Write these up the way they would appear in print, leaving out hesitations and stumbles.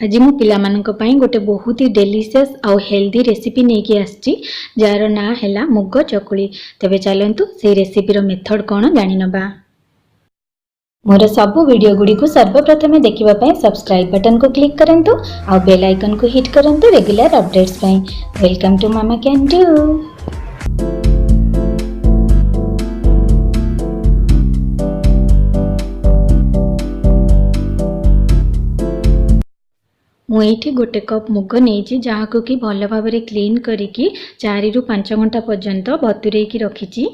आज मु पिलामानक पई गोटे बहुत ही डेलीशियस आउ हेल्दी रेसिपी नेकी आछि जार ना हैला मुग चकुली। तेबे चलंतु से रेसिपी रो मेथड कोन जानि नबा। मोर सब वीडियो गुडी को सर्वप्रथम देखिबा पई सब्सक्राइब बटन को क्लिक करंतु आउ बेल आइकन को हिट करंतु रेगुलर अपडेट्स पई। Welcome to Mama can do. मुझे गोटे कप मुग नहीं जहाँ को कि भल भाव क्लीन करिकी 4 रु 5 घंटा पर्यंत बतुरे की रखी।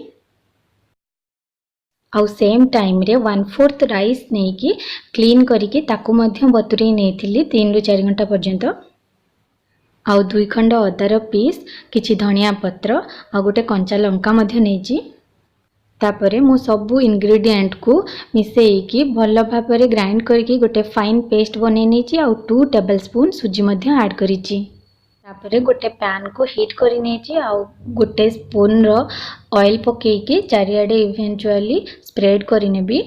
आउ सेम टाइम रे 1/4 राइस नहीं कि क्लीन करिकी ताकू मध्य बतुरे नहीं 3 रु 4 घंटा पर्यंत। आउ 2 खंड अदार पीस किछि धनिया पत्र आ गोटे कंचा लंका मध्य नहीं। तापरे मु सबू इंग्रेडिएंट को मिसेईकी भल भाव ग्राइंड करके गोटे फाइन पेस्ट बनै नेछि। आउ 2 टेबलस्पून सुजी मध्य ऐड करिछि। तापरे गोटे पैन को हीट करि नेछि। आउ गोटे स्पून रो ऑयल पकेइकी चारियाडे इवेंचुअली स्प्रेड करि नेबी।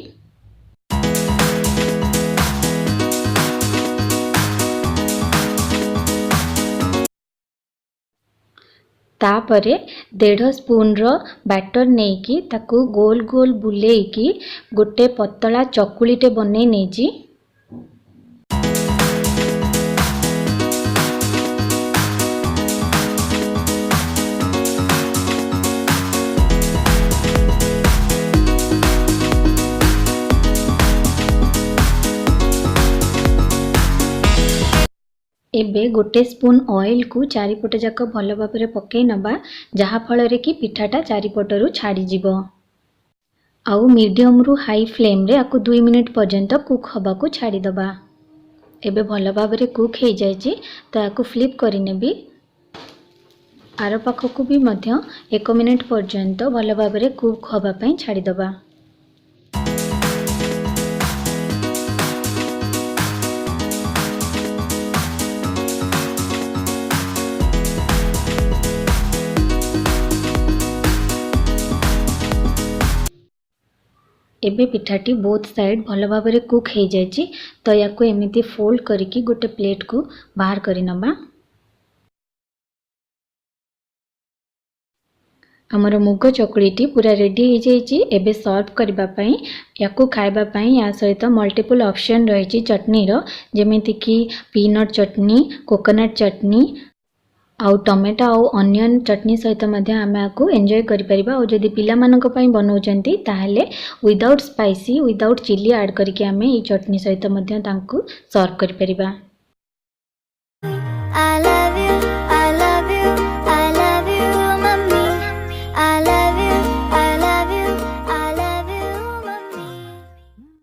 तापरे 1.5 स्पून रो बैटर नेकी ताकू गोल गोल बुलेइकी गोटे पतला चकुलीटे बनै नेछि। एबे गोटे स्पून ऑयल को चारिपट जाक भल भाव पकई नबा जहा फल रे कि पिठाटा चारिपटरू छाड़ी जीवो। आउ मीडियम रु हाई फ्लेम रे आकु 2 मिनिट पर्यंत कुक हबा को छाड़ी दबा। एबे भल भाव कुक हो जाइए तो आकु फ्लिप करि नेबी। आर पाख को भी मध्य 1 मिनिट पर्यंत भल भाव कुक हबा पई छाड़ी दबा। एबे पिठाटी बोथ साइड भल भाव कुक हो जाइए तो या एमती फोल्ड करके गोटे प्लेट को बाहर करि नबा। हमर मुग चकुलीटी पूरा रेडी हो जाइए। एबे सर्व करबा पई याकू खाइबा पई या सहित मल्टीपल ऑप्शन रही चटनी रो, जेमिति कि पीनट चटनी, कोकोनट चटनी आउ टमेटो आउ अनियन चटनी सहित मध्य आमे आकू एंजॉय करि परिबा। और जदि पिला मानक पई बनौचंती ताहले without spicy without chilli add करके आमे ई चटनी सहित मध्य तांकू सर्व करि परिबा।